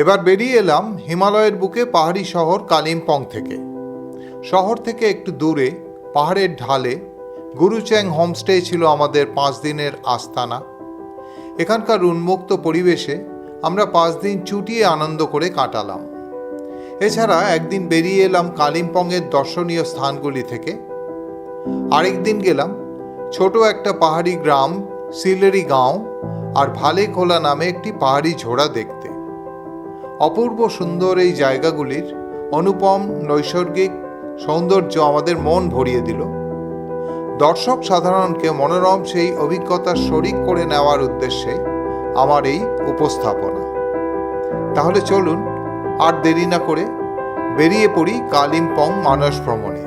এবার বেরিয়ে এলাম হিমালয়ের বুকে পাহাড়ি শহর কালিম্পং থেকে। শহর থেকে একটু দূরে পাহাড়ের ঢালে গুরুচ্যাং হোমস্টে ছিল আমাদের 5 দিনের আস্তানা। এখানকার উন্মুক্ত পরিবেশে আমরা 5 দিন চুটিয়ে আনন্দ করে কাটালাম। এছাড়া একদিন বেরিয়ে এলাম কালিম্পংয়ের দর্শনীয় স্থানগুলি থেকে। আরেকদিন গেলাম ছোট একটা পাহাড়ি গ্রাম সিলেরি গাঁও আর ভালেখোলা নামে একটি পাহাড়ি ঝোড়া দেখতে। অপূর্ব সুন্দর এই জায়গাগুলির অনুপম নৈসর্গিক সৌন্দর্য আমাদের মন ভরিয়ে দিল। দর্শক সাধারণকে মনোরম সেই অভিজ্ঞতার শরিক করে নেওয়ার উদ্দেশ্যে আমার এই উপস্থাপনা। তাহলে চলুন আর দেরি না করে বেরিয়ে পড়ি কালিম্পং মানস ভ্রমণে।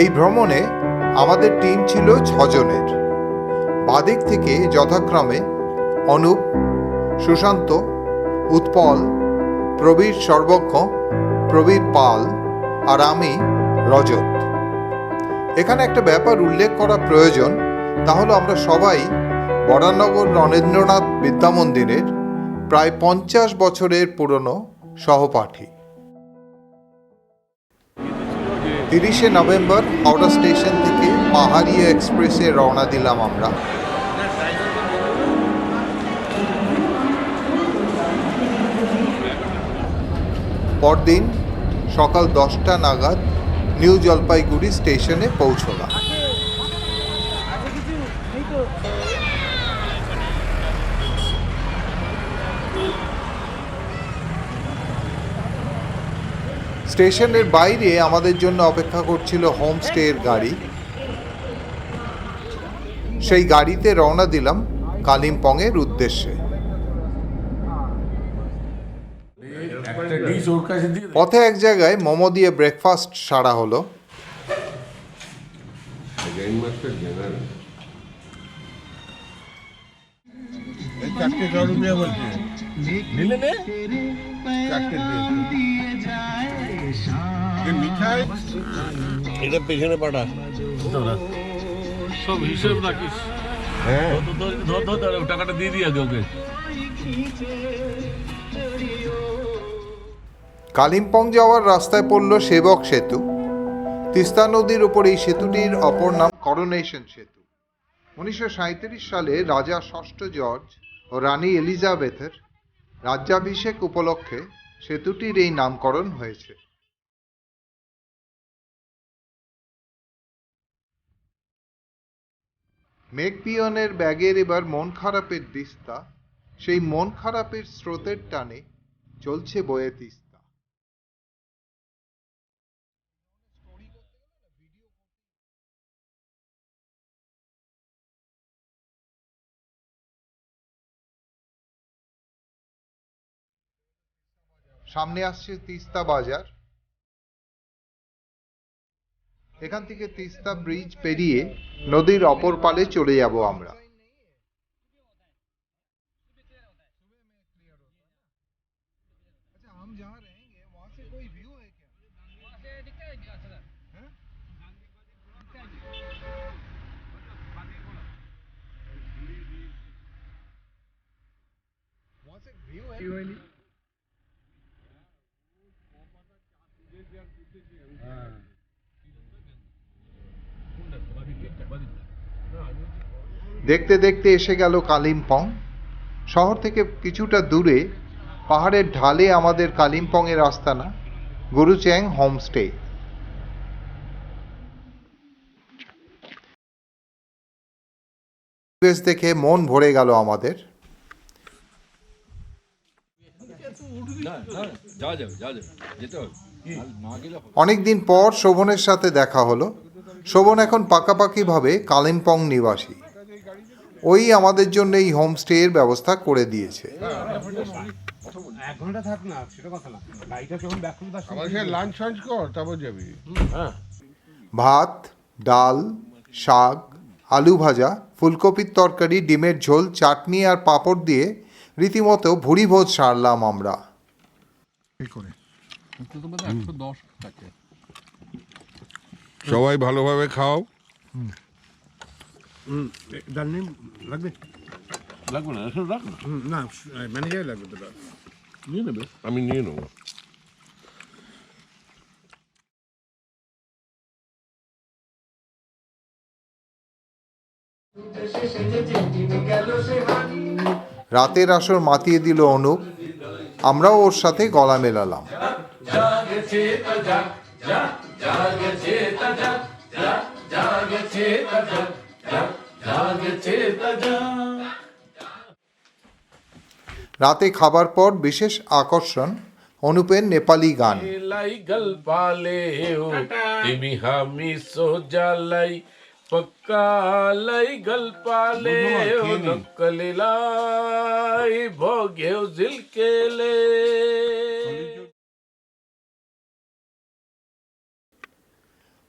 এই ভ্রমণে আমাদের টিম ছিল 6 জনের। বাদিক থেকে যথাক্রমে অনুপ, সুশান্ত, উৎপল, প্রবীর সর্বজ্ঞ, প্রবীর পাল আর আমি রজত। এখানে একটা ব্যাপার উল্লেখ করা প্রয়োজন, তাহলে আমরা সবাই বরানগর রণেন্দ্রনাথ বিদ্যামন্দিরের প্রায় 50 বছরের পুরনো সহপাঠী। 30শে নভেম্বর হাওড়া স্টেশন থেকে পাহাড়িয়া এক্সপ্রেসে রওনা দিলাম আমরা। পরদিন সকাল 10টা নাগাদ নিউ জলপাইগুড়ি স্টেশনে পৌঁছলাম। স্টেশনের বাইরে আমাদের জন্য অপেক্ষা করছিল হোমস্টের গাড়ি। সেই গাড়িতে রওনা দিলাম কালিম্পংয়ের উদ্দেশ্যে। পথে এক জায়গায় মোমো দিয়ে ব্রেকফাস্ট সারা হলো। এটা পেছনে পাঠা সব হিসেব রাখিস। হ্যাঁ টাকাটা দিয়ে দিয়ে ওকে। কালিম্পং যাওয়ার রাস্তায় পড়ল সেবক সেতু। তিস্তা নদীর উপর এই সেতুটির অপর নাম করোনেশন সেতু। 1937 সালে রাজা ষষ্ঠ জর্জ ও রানী এলিজাবেথের রাজ্যাভিষেক উপলক্ষে সেতুটির এই নামকরণ হয়েছে। মেঘপিয়নের ব্যাগের এবার মন খারাপের দিস্তা, সেই মন খারাপের স্রোতের টানে চলছে বয়ে তিস্তা। সামনে আসছে তিস্তা বাজার। এখান থেকে তিস্তা ব্রিজ পেরিয়ে নদীর অপর পালে চলে যাব আমরা। দেখতে দেখতে এসে গেল কালিম্পং। শহর থেকে কিছুটা দূরে পাহাড়ের ঢালে আমাদের কালিম্পংয়ের আস্তানা গুরুচ্যাং হোমস্টে। পরিবেশ দেখে মন ভরে গেল আমাদের। অনেকদিন পর শোভনের সাথে দেখা হলো। শোভন এখন পাকাপাকিভাবে কালিম্পং নিবাসী। ওই আমাদের জন্য এই হোমস্টের ব্যবস্থা করে দিয়েছে। লাঞ্চ ফাঞ্চ কর তারপর যাবি। ভাত, ডাল, শাক, আলু ভাজা, ফুলকপির তরকারি, ডিমের ঝোল, চাটনি আর পাঁপড় দিয়ে রীতিমতো ভুরিভোজ সারলাম আমরা। সবাই ভালোভাবে খাও। লাগবে না, এখন রাখ না। নিয়ে নেবে, আমি নিয়ে নেবো। রাতের আসর মাতিয়ে দিল অনুপ, আমরাও ওর সাথে গলা মেলালাম। রাতে খাবার পর বিশেষ আকর্ষণ অনুপের নেপালি গান। লাই গল পালে ও তিমি হামি সো জালাই পক্কা লাই গল পালে ও নকলি লাই ভোগেও জিলকেলে।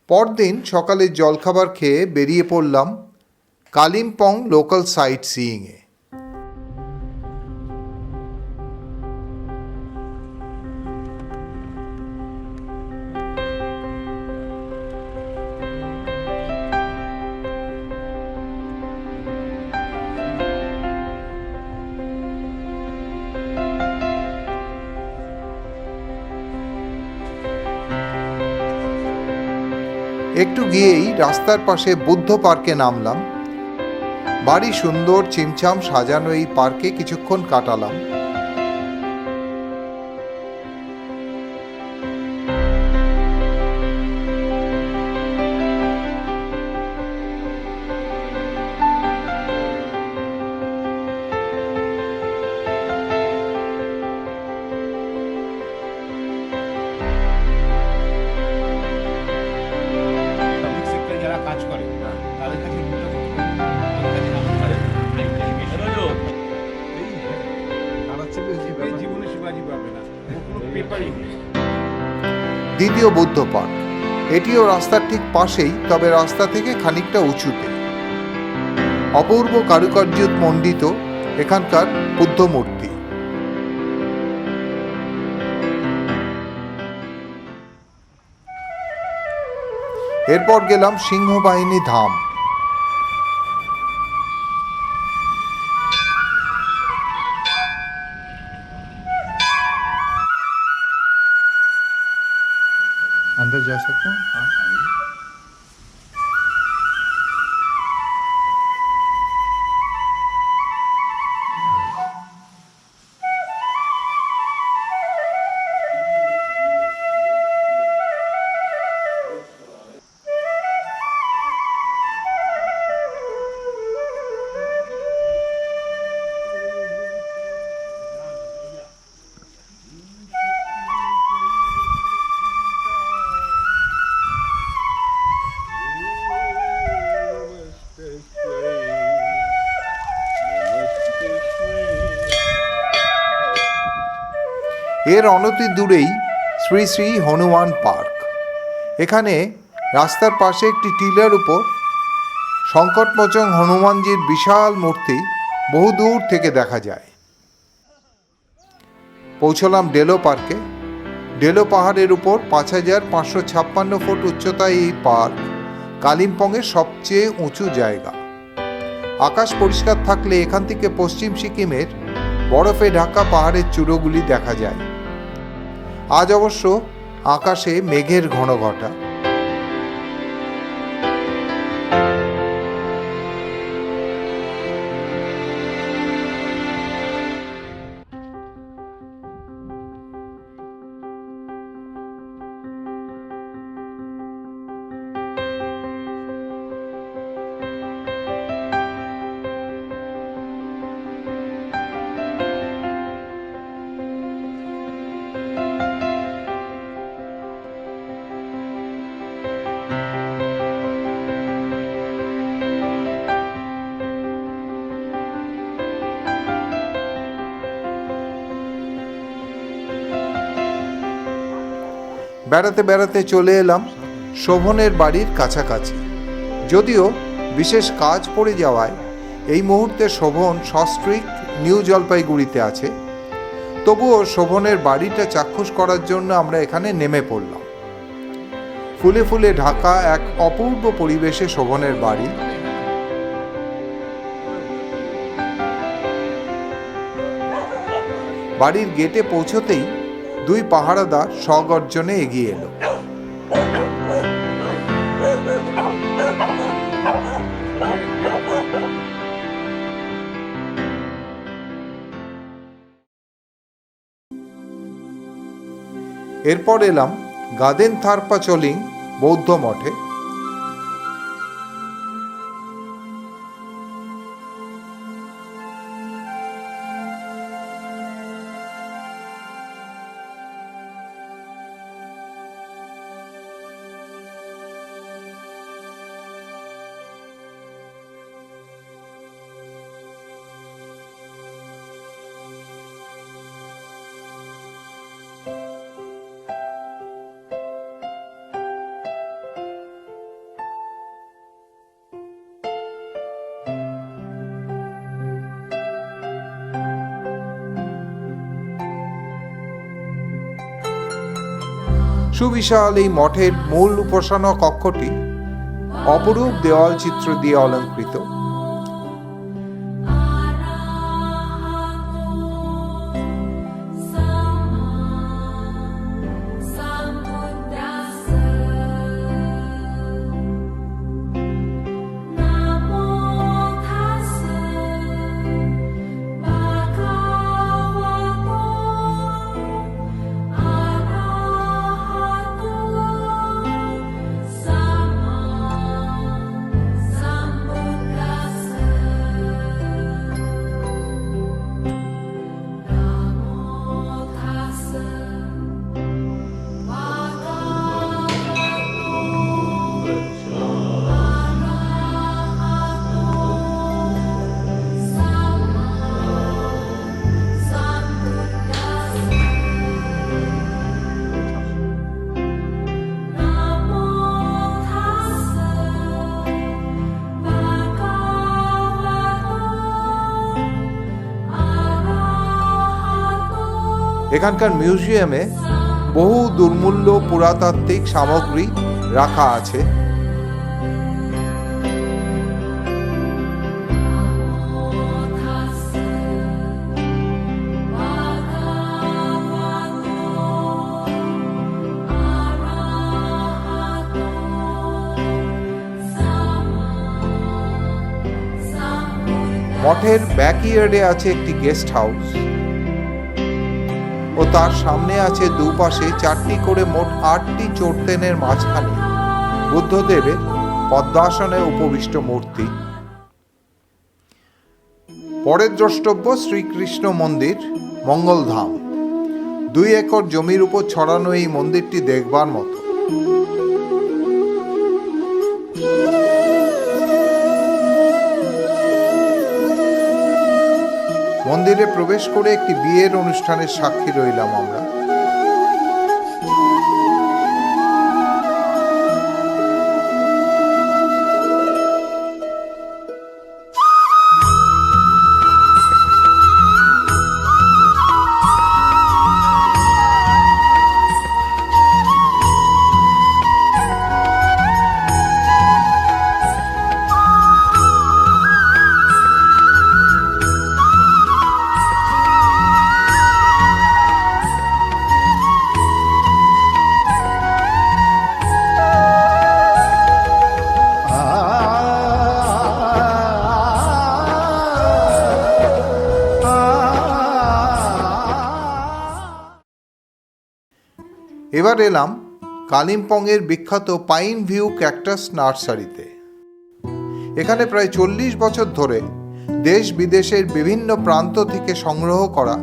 পরদিন সকালে জলখাবার খেয়ে বেরিয়ে পড়লাম কালিম্পং লোকাল সাইট সিইংয়ে। একটু গিয়েই রাস্তার পাশে বুদ্ধ পার্কে নামলাম। বাড়ি সুন্দর চিমচাম সাজানো এই পার্কে কিছুক্ষণ কাটালাম। দ্বিতীয় বুদ্ধ পার্ক, এটিও রাস্তার ঠিক পাশেই, তবে রাস্তা থেকে খানিকটা উঁচুতে। অপূর্ব কারুকার্যত মণ্ডিত এখানকার বুদ্ধ মূর্তি। এরপর গেলাম সিংহবাহিনী ধাম। अंदर जा सकता हूँ? हाँ। এর অনতি দূরেই শ্রী শ্রী হনুমান পার্ক। এখানে রাস্তার পাশে একটি টিলার উপর সংকটমোচন হনুমানজির বিশাল মূর্তি বহু দূর থেকে দেখা যায়। পৌঁছলাম ডেলো পার্কে। ডেলো পাহাড়ের উপর ৫,৫৫৬ ফুট উচ্চতায় এই পার্ক কালিম্পংয়ের সবচেয়ে উঁচু জায়গা। আকাশ পরিষ্কার থাকলে এখান থেকে পশ্চিম সিকিমের বরফে ঢাকা পাহাড়ের চূড়োগুলি দেখা যায়। আজ অবশ্য আকাশে মেঘের ঘনঘটা। বেড়াতে বেড়াতে চলে এলাম শোভনের বাড়ির কাছাকাছি। যদিও বিশেষ কাজ পড়ে যাওয়ায় এই মুহূর্তে শোভন সস্ট্রিক নিউ জলপাইগুড়িতে আছে, তবুও শোভনের বাড়িটা চাক্ষুষ করার জন্য আমরা এখানে নেমে পড়লাম। ফুলে ফুলে ঢাকা এক অপূর্ব পরিবেশে শোভনের বাড়ি। বাড়ির গেটে পৌঁছতেই দুই পাহারাদার সগর্জনে এগিয়ে এলো। এরপর এলাম গাদেন থারপাচলিং বৌদ্ধ মঠে। সুবিশাল এই মঠের মূল উপাসনা কক্ষটি অপরূপ দেওয়াল চিত্র দিয়ে অলঙ্কৃত। এখানকার মিউজিয়ামে বহু দুর্মূল্য পুরাতাত্ত্বিক সামগ্রী রাখা আছে। মঠের ব্যাকইয়ার্ডে আছে একটি গেস্ট হাউস ও তার সামনে আছে দুপাশে 4টি করে মোট 8টি চোরতেনের মাঝখানে বুদ্ধদেবের পদ্মাসনে উপবিষ্ট মূর্তি। পরের দ্রষ্টব্য শ্রীকৃষ্ণ মন্দির মঙ্গলধাম। 2 একর জমির উপর ছড়ানো এই মন্দিরটি দেখবার মতো। মন্দিরে প্রবেশ করে একটি বিয়ের অনুষ্ঠানের সাক্ষী রইলাম আমরা। এবার এলাম কালিম্পংয়ের বিখ্যাত পাইন ভিউ ক্যাকটাস নার্সারিতে। এখানে প্রায় 40 বছর ধরে দেশ বিদেশের বিভিন্ন প্রান্ত থেকে সংগ্রহ করা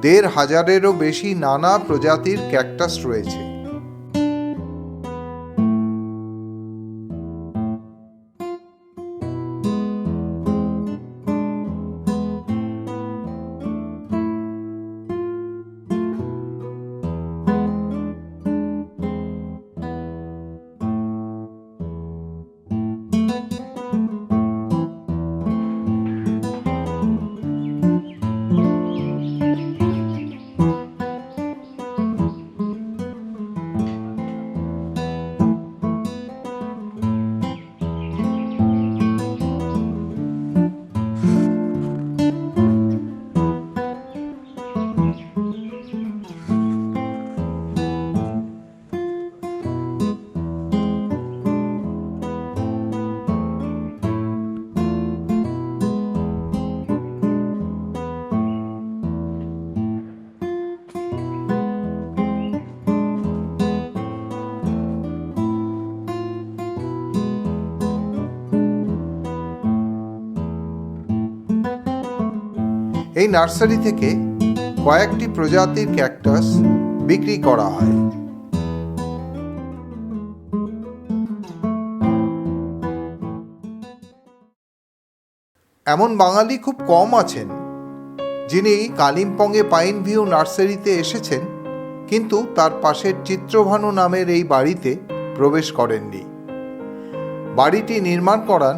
1,500-এরও বেশি নানা প্রজাতির ক্যাকটাস রয়েছে। এই নার্সারি থেকে কয়েকটি প্রজাতির ক্যাকটাস বিক্রি করা হয়। এমন বাঙালি খুব কম আছেন যিনি কালিম্পংয়ে পাইন ভিউ নার্সারিতে এসেছেন কিন্তু তার পাশের চিত্রভানু নামের এই বাড়িতে প্রবেশ করেননি। বাড়িটি নির্মাণ করান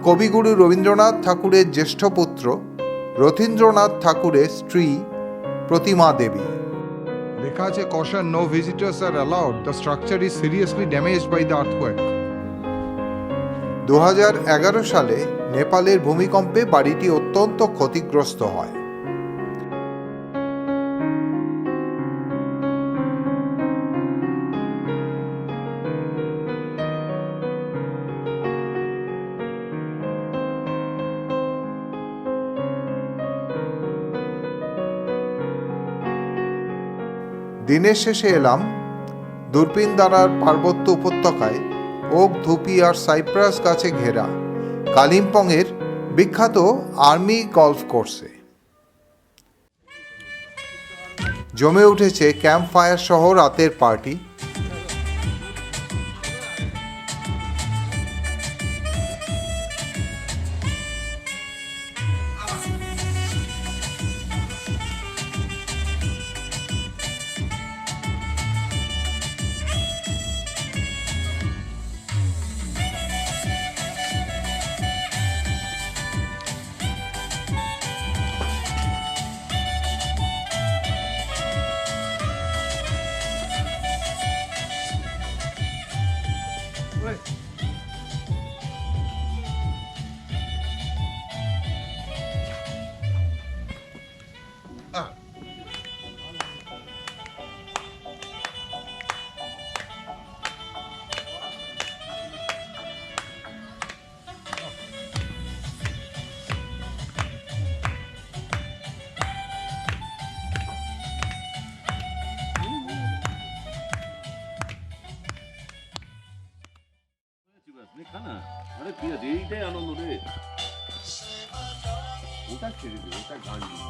কবিগুরু রবীন্দ্রনাথ ঠাকুরের জ্যেষ্ঠ পুত্র রথীন্দ্রনাথ ঠাকুরের স্ত্রী প্রতিমা দেবী। লেখা আছে caution, no visitors are allowed, the structure is seriously damaged by the earthquake. 2011 সালে নেপালের ভূমিকম্পে বাড়িটি অত্যন্ত ক্ষতিগ্রস্ত হয়। দিনের শেষে এলাম দূরপিনদারার পার্বত্য উপত্যকায় ওক, ধুপি আর সাইপ্রাস গাছে ঘেরা কালিম্পংয়ের বিখ্যাত আর্মি গলফ কোর্সে। জমে উঠেছে ক্যাম্প ফায়ার সহ রাতের পার্টি। আরে কি আছে, এইটাই আনন্দ রে। ওটা ছেড়ে দিই, ওটা গান দিই।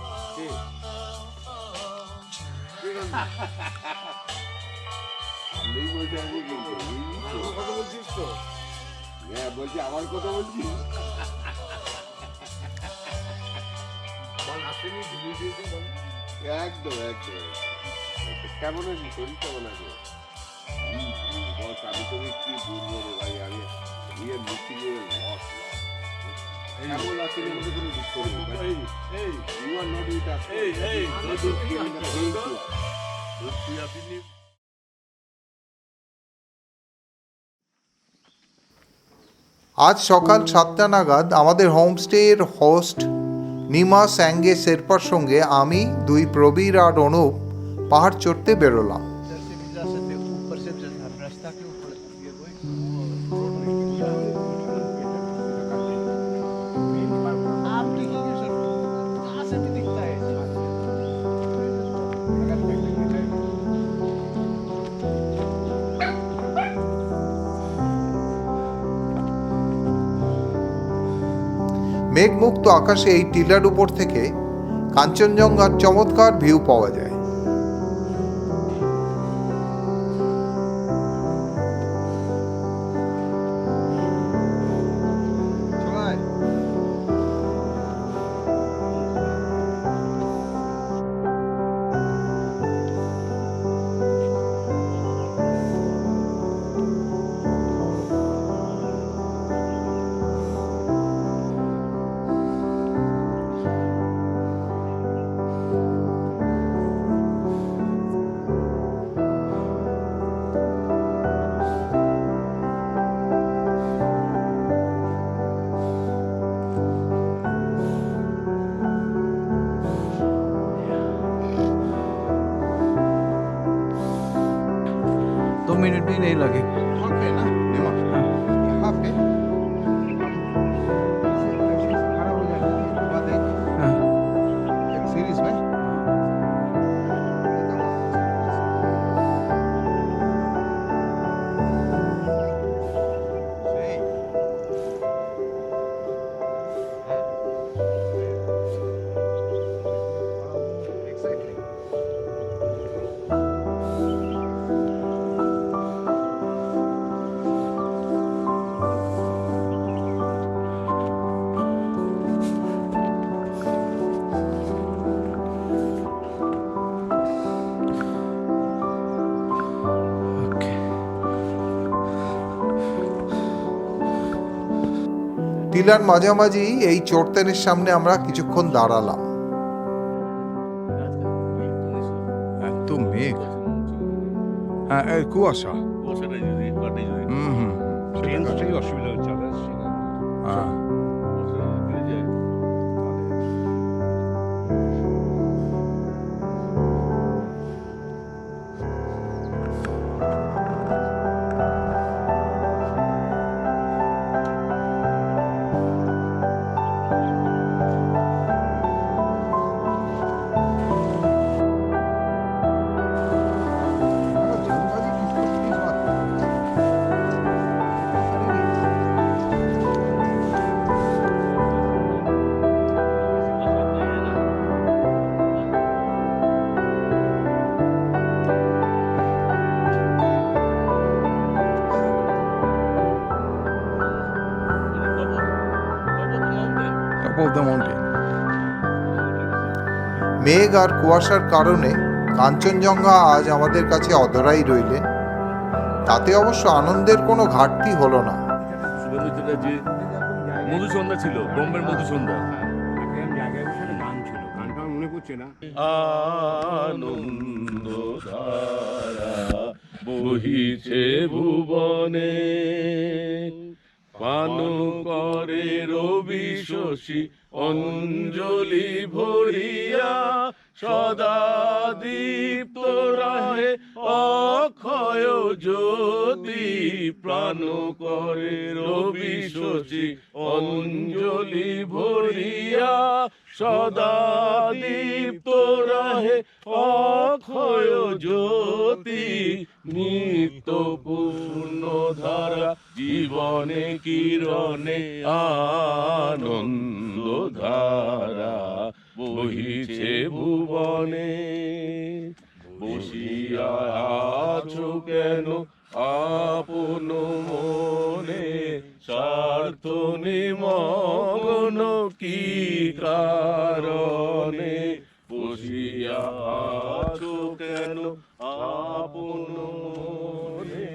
কথা বলছিস তো? হ্যাঁ বলছি, আমার কথা বলছিস। একদম একদম। কেমন আছিস? শরীর কেমন আছে? বস, আমি তোকে কি বলবো রে ভাই, আমি বিয়ে মিটিং এর লস কেমন আছে মধ্যে কোনো দুঃখ নেই। You are not with us. আজ সকাল 7টা নাগাদ আমাদের হোমস্টের হোস্ট নিমা স্যাঙ্গে শেরপার সঙ্গে আমি, দুই প্রবীর আর অনুপ পাহাড় চড়তে বেরোলাম। মেঘমুক্ত আকাশে এই টিলার উপর থেকে কাঞ্চনজঙ্ঘার চমৎকার ভিউ পাওয়া যায়। मिनट भी नहीं लगे। মহিলার মাঝামাঝি এই চোরতেনের সামনে আমরা কিছুক্ষণ দাঁড়ালাম। এত মেঘ, হ্যাঁ এই কুয়াশা। হুম হুম সেই অসুবিধা হচ্ছে হ্যাঁ। Top of the mountain. মেঘ আর কুয়াশার কারণে কাঞ্চনজঙ্ঘা আজ আমাদের কাছে অধরাই রইলেন। তাতে অবশ্য আনন্দের কোনো ঘাটতি হলো না। যে মধুসন্ধ্যা ছিল, বোম্বের মধুসন্ধ্যা। মনে পড়ছে না। আনন্দ ধারা বহিছে ভুবনে, পান করে রবি শশী অঞ্জলি ভরিয়া, সদা দীপ্ত রাহে অক্ষয় জ্যোতি, প্রাণ করে রবি শশী অঞ্জলি ভরিয়া, সদা দীপ্ত রাহে অক্ষয় জ্যোতি, নিত্য পূর্ণ ধারা জীবনে কিরণে, আনন্দ ধারা বহিছে ভুবনে। বসিয়া আছো কেন আপন মনে, স্বার্থ নিমগ্ন কি কারণে, বসিয়া আছো কেন আপন মনে,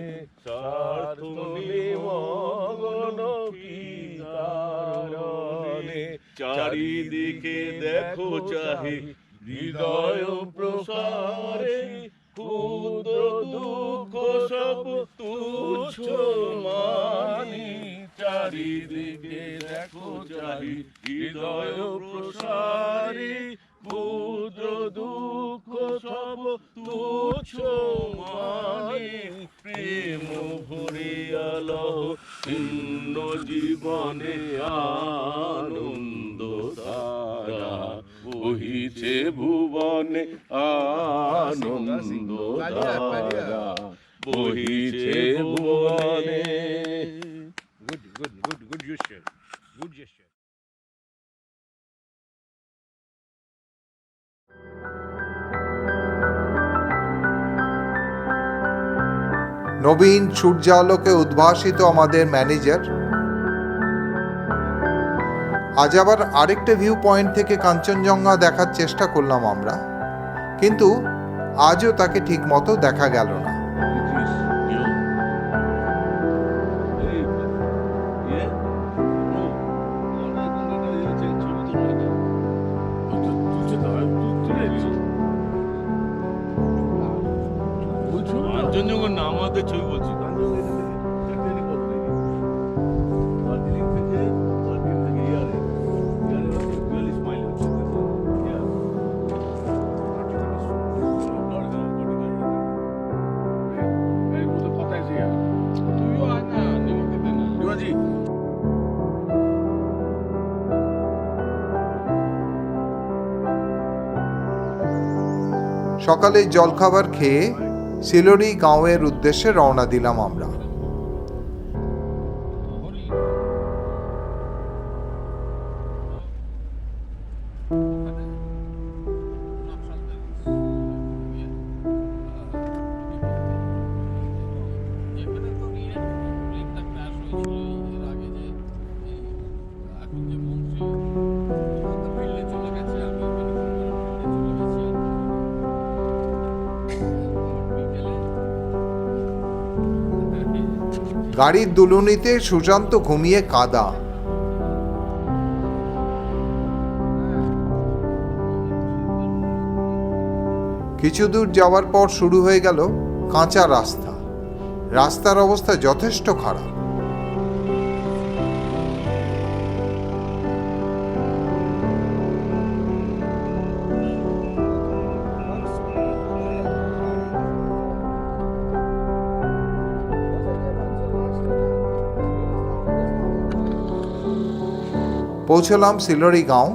স্বার্থ নিমগ্ন কি কারণে, চারিদিকে দেখো চাহে হৃদয় প্রসারে, ক্ষুদ্র দুঃখ সব তুচ্ছ মানি, চারিদিকে দেখো চাহি হৃদয় প্রসারে, ক্ষুদ্র দুঃখ সব তুচ্ছ মানি, প্রেম ভরিয়া লহ ভিন্ন জীবনে, আনন্দ ধারা বহিছে ভুবনে, আনন্দ ধারা বহিছে ভুবনে। Good gesture. Good gesture. নবীন সূর্যালোকে উদ্ভাসিত আমাদের ম্যানেজার। আজ আবার আরেকটা ভিউ পয়েন্ট থেকে কাঞ্চনজঙ্ঘা দেখার চেষ্টা করলাম আমরা, কিন্তু আজও তাকে ঠিক মতো দেখা গেল না। কাঞ্চনজঙ্ঘা না আমাদের ছবি বলছি, দার্জিলিং থেকে ইয়ারে রিয়েলি স্মাইল হচ্ছে। সকালে জলখাবার খেয়ে সিলোরি গাঁওয়ের উদ্দেশ্যে রওনা দিলাম আমরা। গাড়ির দুলুনিতে সুশান্ত ঘুমিয়ে কাঁদা। কিছু দূর যাওয়ার পর শুরু হয়ে গেল কাঁচা রাস্তা। রাস্তার অবস্থা যথেষ্ট খারাপ। পৌঁছলাম সিলরি গাঁও।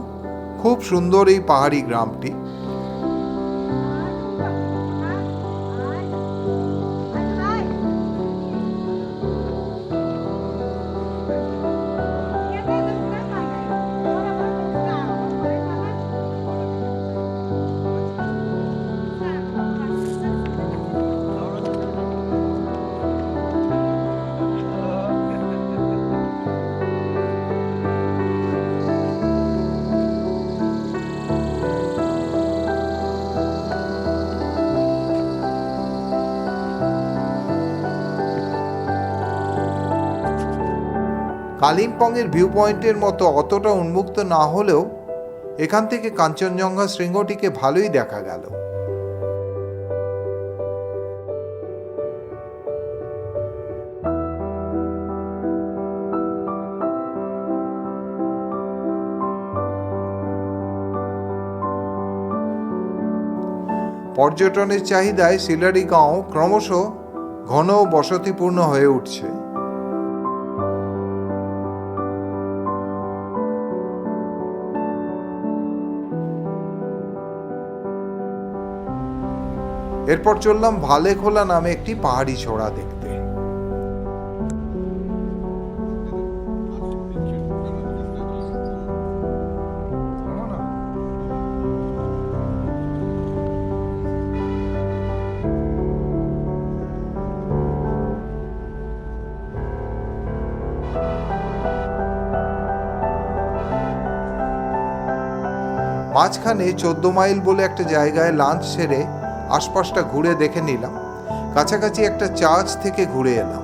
খুব সুন্দর এই পাহাড়ি গ্রামটি। কালিম্পংয়ের ভিউ পয়েন্টের মতো অতটা উন্মুক্ত না হলেও এখান থেকে কাঞ্চনজঙ্ঘা শৃঙ্গটিকে ভালোই দেখা গেল। পর্যটনের চাহিদায় সিলারি গাঁও ক্রমশ ঘন ও বসতিপূর্ণ হয়ে উঠছে। এরপর চললাম ভালেখোলা নামে একটি পাহাড়ি ছোড়া দেখতে। মাঝখানে 14 মাইল বলে একটা জায়গায় লাঞ্চ সেরে আশপাশটা ঘুরে দেখে নিলাম। কাছাকাছি একটা চার্চ থেকে ঘুরে এলাম।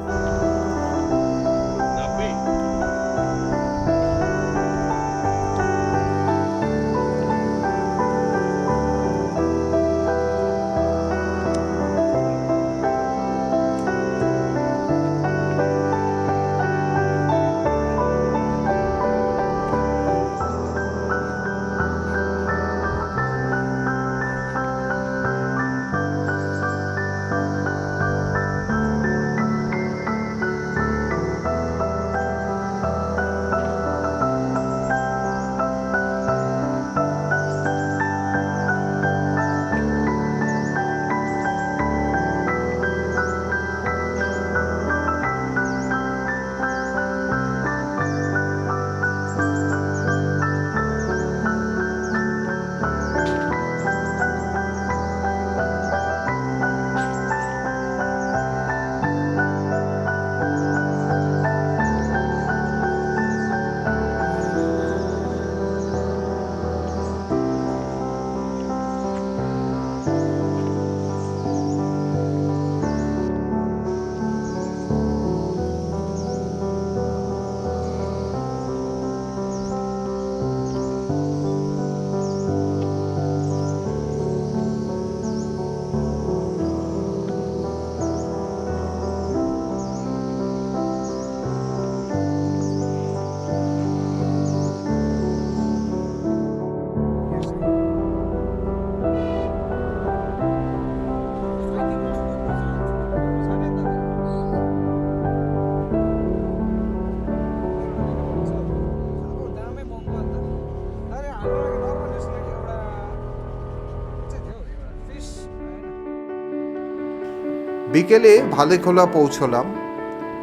বিকেলে ভালেখোলা পৌঁছলাম।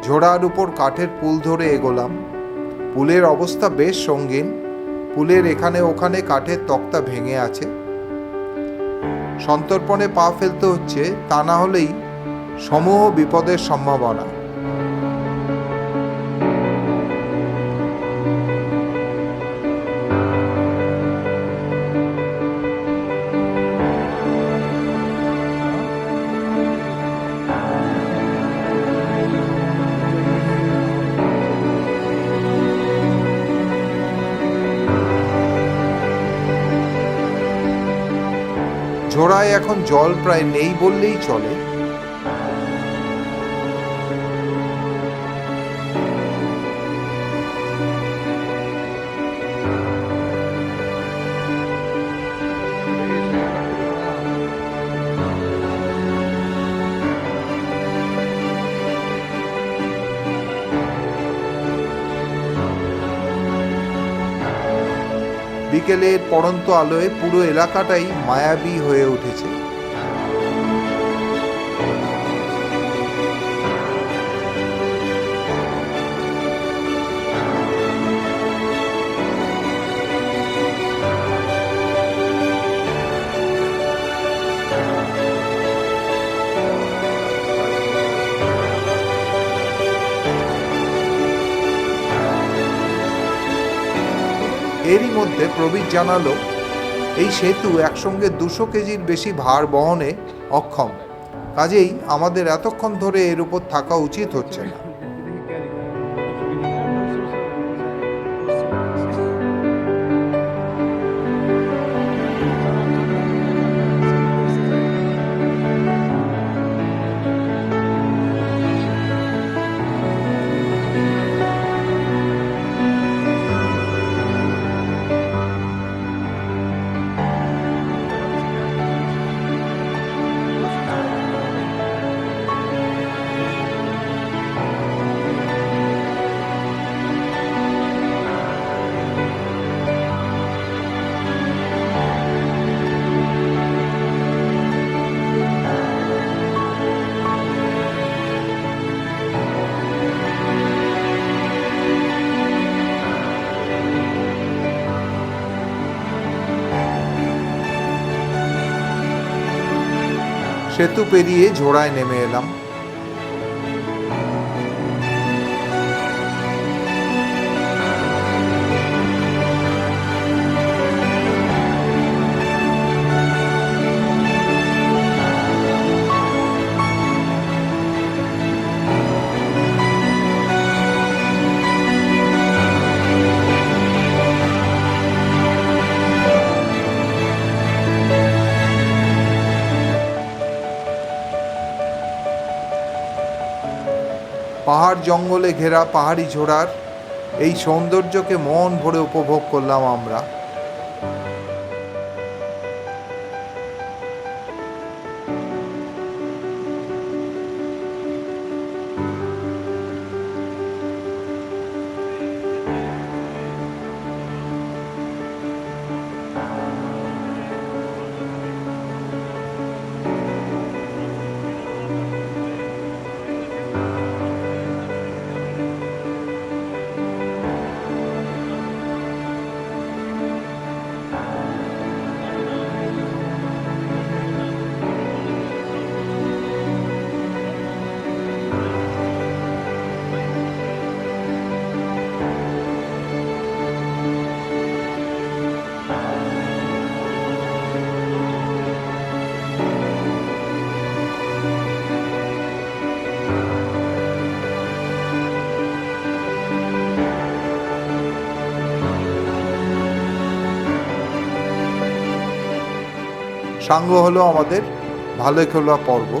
ঝোড়ার উপর কাঠের পুল ধরে এগোলাম। পুলের অবস্থা বেশ সঙ্গীন। পুলের এখানে ওখানে কাঠের তক্তা ভেঙে আছে। সন্তর্পণে পা ফেলতে হচ্ছে, তা না হলেই সমূহ বিপদের সম্ভাবনা। ঝোড়ায় এখন জল প্রায় নেই বললেই চলে। বিকেলের পড়ন্ত আলোয় পুরো এলাকাটাই মায়াবী হয়ে উঠেছে। এরই মধ্যে প্রবীর জানালো এই সেতু একসঙ্গে 200 কেজির বেশি ভার বহনে অক্ষম, কাজেই আমাদের এতক্ষণ ধরে এর উপর থাকা উচিত হচ্ছে না। সেতু পেরিয়ে ঝোড়ায় নেমে এলাম। পাহাড় জঙ্গলে ঘেরা পাহাড়ি ঝোড়ার এই সৌন্দর্যকে মন ভরে উপভোগ করলাম আমরা। সাঙ্গ হলো আমাদের ভালো খেলা পর্ব।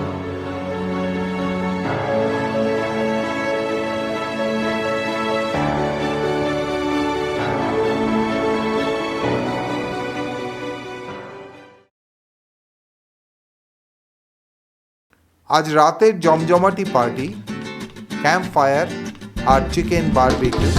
আজ রাতের জমজমাটি পার্টি, ক্যাম্প ফায়ার আর চিকেন বারবিকিউ।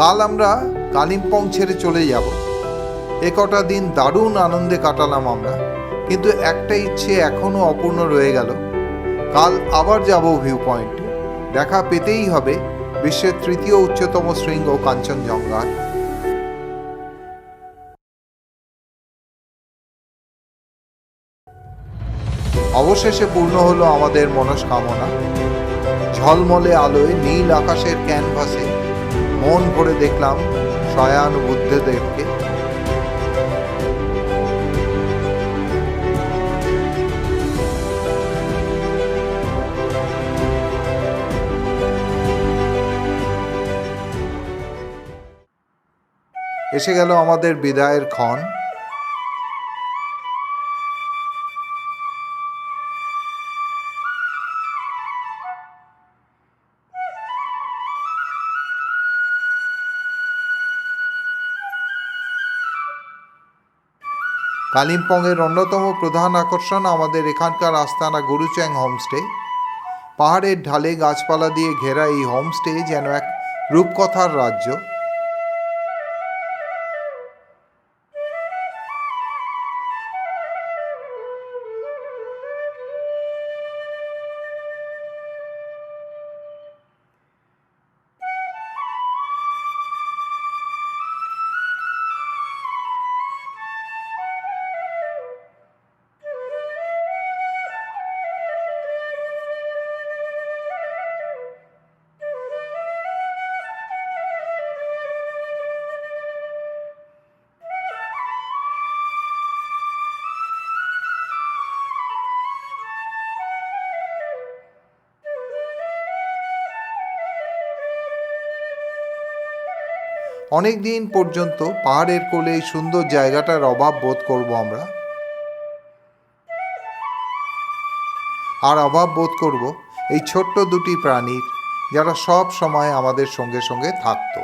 কাল আমরা কালিম্পং ছেড়ে চলে যাব। এ কটা দিন দারুণ আনন্দে কাটালাম আমরা, কিন্তু একটা ইচ্ছে এখনো অপূর্ণ রয়ে গেল। কাল আবার যাব ভিউ পয়েন্টে, দেখা পেতেই হবে বিশ্বের তৃতীয় উচ্চতম শৃঙ্গ কাঞ্চনজঙ্ঘার। অবশেষে পূর্ণ হলো আমাদের মনস্কামনা। ঝলমলে আলোয় নীল আকাশের ক্যানভাসে মন ভরে দেখলাম শয়ান বুদ্ধদেবকে। এসে গেল আমাদের বিদায়ের ক্ষণ। কালিম্পংয়ের অন্যতম প্রধান আকর্ষণ আমাদের এখানকার আস্তানা গুরুচ্যাং হোমস্টে। পাহাড়ের ঢালে গাছপালা দিয়ে ঘেরা এই হোমস্টে যেন এক রূপকথার রাজ্য। অনেক দিন পর্যন্ত পাহাড়ের কোলে এই সুন্দর জায়গাটার অভাব বোধ করব আমরা, আর অভাব বোধ করব এই ছোট্ট দুটি প্রাণীর, যারা সব সময় আমাদের সঙ্গে সঙ্গে থাকতো।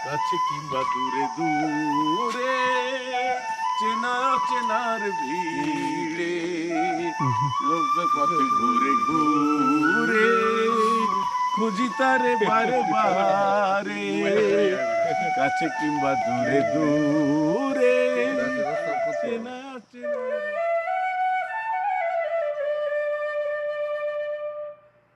কাছে কিংবা দূরে দূরে, চেনা চেনার ভিড়ে, লোকে পথে ঘুরে ঘুরে, খুঁজি তারে বারে বারে। কাছে কিংবা দূরে দূরে, চেনা চেনা